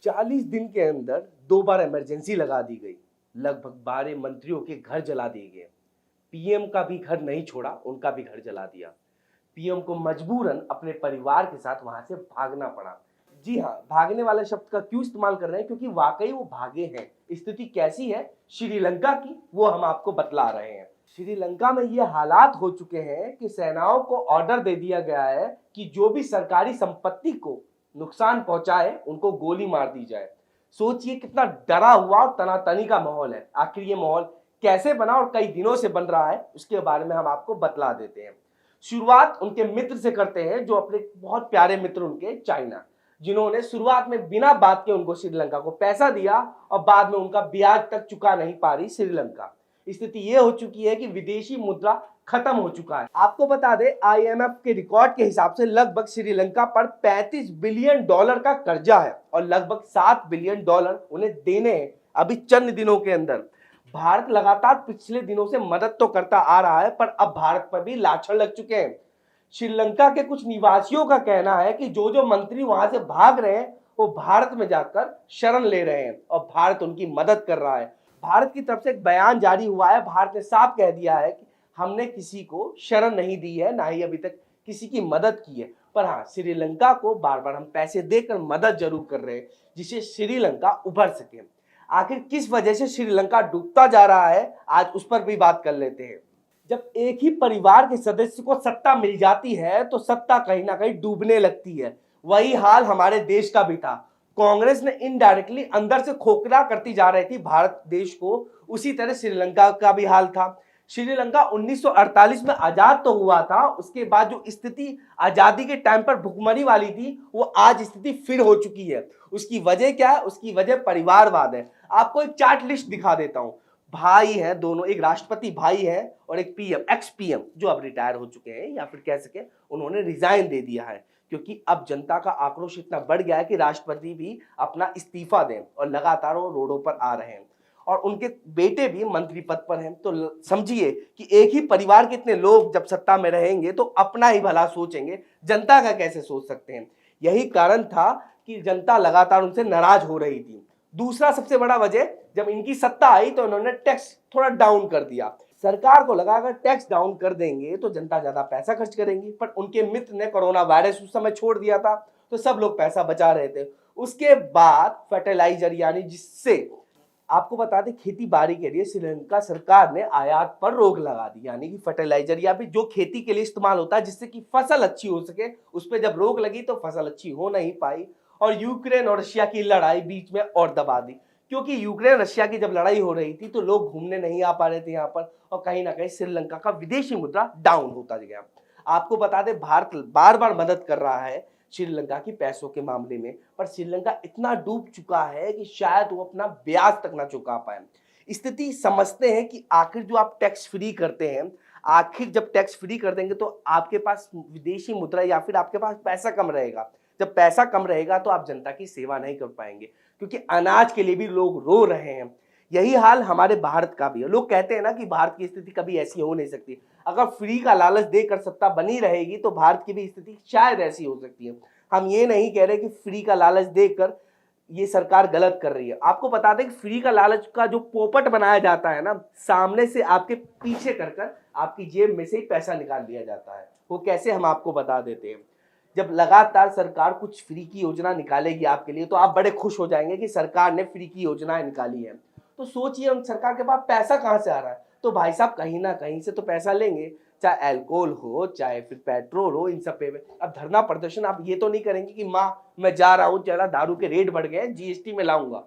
40 दिन के अंदर 2 बार इमरजेंसी लगा दी गई। लगभग 12 मंत्रियों के घर जला दिए गए। पीएम का भी घर नहीं छोड़ा, उनका भी घर जला दिया। पीएम को मजबूरन अपने परिवार के साथ वहां से भागना पड़ा। जी हाँ, भागने वाले शब्द का क्यों इस्तेमाल कर रहे हैं? क्योंकि वाकई वो भागे हैं। स्थिति कैसी है श्रीलंका की, वो हम आपको बतला रहे हैं। श्रीलंका में ये हालात हो चुके हैं कि सेनाओं को ऑर्डर दे दिया गया है कि जो भी सरकारी संपत्ति को नुकसान पहुंचाए उनको गोली मार दी जाए। सोचिए कितना डरा हुआ और तनातनी का माहौल है। आखिर ये माहौल कैसे बना और कई दिनों से बन रहा है, उसके बारे में हम आपको बतला देते हैं। शुरुआत उनके मित्र से करते हैं, जो अपने बहुत प्यारे मित्र उनके चाइना, जिन्होंने शुरुआत में बिना बात के उनको श्रीलंका को पैसा दिया और बाद में उनका ब्याज तक चुका नहीं पा रही श्रीलंका। स्थिति ये हो चुकी है कि विदेशी मुद्रा खत्म हो चुका है। आपको बता दें, आईएमएफ के रिकॉर्ड के हिसाब से लगभग श्रीलंका पर $35 बिलियन का कर्जा है और लगभग $7 बिलियन उन्हें देने हैं अभी चंद दिनों के अंदर। भारत लगातार पिछले दिनों से मदद तो करता आ रहा है, पर अब भारत पर भी लाछड़ लग चुके हैं। श्रीलंका के कुछ निवासियों का कहना है कि जो जो मंत्री वहां से भाग रहे हैं वो भारत में जाकर शरण ले रहे हैं और भारत उनकी मदद कर रहा है। भारत की तरफ से एक बयान जारी हुआ है। भारत ने साफ कह दिया है कि हमने किसी को शरण नहीं दी है, ना ही अभी तक किसी की मदद की है, पर हाँ, श्रीलंका को बार बार हम पैसे देकर मदद जरूर कर रहे हैं, जिससे श्रीलंका उभर सके। आखिर किस वजह से श्रीलंका डूबता जा रहा है, आज उस पर भी बात कर लेते हैं। जब एक ही परिवार के सदस्य को सत्ता मिल जाती है तो सत्ता कहीं ना कहीं डूबने लगती है। वही हाल हमारे देश का भी था। कांग्रेस ने इनडायरेक्टली अंदर से खोखला करती जा रही थी भारत देश को, उसी तरह श्रीलंका का भी हाल था। श्रीलंका 1948 में आजाद तो हुआ था, उसके बाद जो स्थिति आजादी के टाइम पर भुखमरी वाली थी, वो आज स्थिति फिर हो चुकी है। उसकी वजह क्या है? उसकी वजह परिवारवाद है। आपको एक चार्ट लिस्ट दिखा देता हूं। भाई है दोनों, एक राष्ट्रपति भाई है और एक पीएम, एक्स पीएम, जो अब रिटायर हो चुके हैं या फिर कह सके उन्होंने रिजाइन दे दिया है, क्योंकि अब जनता का आक्रोश इतना बढ़ गया है कि राष्ट्रपति भी अपना इस्तीफा दें और लगातार वो रोडों पर आ रहे हैं और उनके बेटे भी मंत्री पद पर हैं। तो समझिए कि एक ही परिवार के इतने लोग जब सत्ता में रहेंगे तो अपना ही भला सोचेंगे, जनता का कैसे सोच सकते हैं। यही कारण था कि जनता लगातार उनसे नाराज हो रही थी। दूसरा सबसे बड़ा वजह, जब इनकी सत्ता आई तो इन्होंने टैक्स थोड़ा डाउन कर दिया। सरकार को लगा अगर टैक्स डाउन कर देंगे तो जनता ज्यादा पैसा खर्च करेंगी, पर उनके मित्र ने कोरोना वायरस उस समय छोड़ दिया था तो सब लोग पैसा बचा रहे थे। उसके बाद फर्टिलाइजर, यानी जिससे आपको बता दें खेती बाड़ी के लिए श्रीलंका सरकार ने आयात पर रोक लगा दी, यानी कि फर्टिलाइजर या भी जो खेती के लिए इस्तेमाल होता है जिससे कि फसल अच्छी हो सके, उस पर जब रोक लगी तो फसल अच्छी हो नहीं पाई और यूक्रेन और रशिया की लड़ाई बीच में और दबा दी। क्योंकि यूक्रेन रशिया की जब लड़ाई हो रही थी तो लोग घूमने नहीं आ पा रहे थे यहाँ पर और कहीं ना कहीं श्रीलंका का विदेशी मुद्रा डाउन होता गया। आपको बता दें, भारत बार बार मदद कर रहा है श्रीलंका की पैसों के मामले में, पर श्रीलंका इतना डूब चुका है कि शायद वो अपना ब्याज तक ना चुका पाए। स्थिति समझते हैं कि आखिर जो आप टैक्स फ्री करते हैं, आखिर जब टैक्स फ्री कर देंगे तो आपके पास विदेशी मुद्रा या फिर आपके पास पैसा कम रहेगा। जब पैसा कम रहेगा तो आप जनता की सेवा नहीं कर पाएंगे, क्योंकि अनाज के लिए भी लोग रो रहे हैं। यही हाल हमारे भारत का भी है। लोग कहते हैं ना कि भारत की स्थिति कभी ऐसी हो नहीं सकती। अगर फ्री का लालच देकर सत्ता बनी रहेगी तो भारत की भी स्थिति शायद ऐसी हो सकती है। हम ये नहीं कह रहे कि फ्री का लालच देकर ये सरकार गलत कर रही है। आपको बता दें कि फ्री का लालच का जो पोपट बनाया जाता है ना, सामने से आपके पीछे कर आपकी जेब में से ही पैसा निकाल लिया जाता है। वो कैसे, हम आपको बता देते हैं। जब लगातार सरकार कुछ फ्री की योजना निकालेगी आपके लिए तो आप बड़े खुश हो जाएंगे कि सरकार ने फ्री की योजनाएं निकाली है। तो सोचिए उन सरकार के पास पैसा कहां से आ रहा है। तो भाई साहब कहीं ना कहीं से तो पैसा लेंगे, चाहे अल्कोहल हो चाहे फिर पेट्रोल हो, इन सब पे। अब धरना प्रदर्शन आप ये तो नहीं करेंगे कि माँ मैं जा रहा हूँ, चला दारू के रेट बढ़ गए, जीएसटी में लाऊंगा।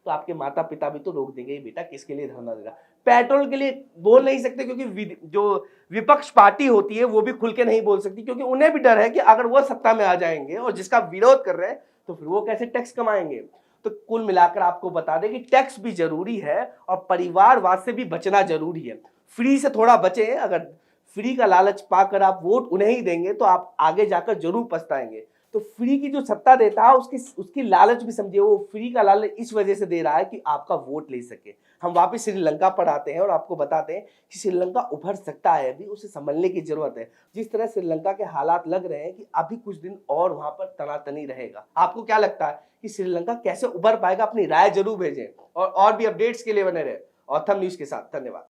तो आपके माता पिता भी तो रोक देंगे, बेटा किसके लिए धरना देगा। पेट्रोल के लिए बोल नहीं सकते क्योंकि जो विपक्ष पार्टी होती है वो भी खुल के नहीं बोल सकती, क्योंकि उन्हें भी डर है कि अगर वो सत्ता में आ जाएंगे और जिसका विरोध कर रहे हैं तो फिर वो कैसे टैक्स कमाएंगे। तो कुल मिलाकर आपको बता दें कि टैक्स भी जरूरी है और परिवारवाद से भी बचना जरूरी है। फ्री से थोड़ा बचे। अगर फ्री का लालच पाकर आप वोट उन्हें ही देंगे तो आप आगे जाकर जरूर पछताएंगे। तो फ्री की जो सत्ता देता है उसकी उसकी लालच भी समझिए, वो फ्री का लालच इस वजह से दे रहा है कि आपका वोट ले सके। हम वापस श्रीलंका पर आते हैं और आपको बताते हैं कि श्रीलंका उभर सकता है, अभी उसे संभलने की जरूरत है। जिस तरह श्रीलंका के हालात लग रहे हैं कि अभी कुछ दिन और वहां पर तनातनी रहेगा। आपको क्या लगता है कि श्रीलंका कैसे उभर पाएगा? अपनी राय जरूर भेजें और भी अपडेट्स के लिए बने रहे ऑथम न्यूज के साथ। धन्यवाद।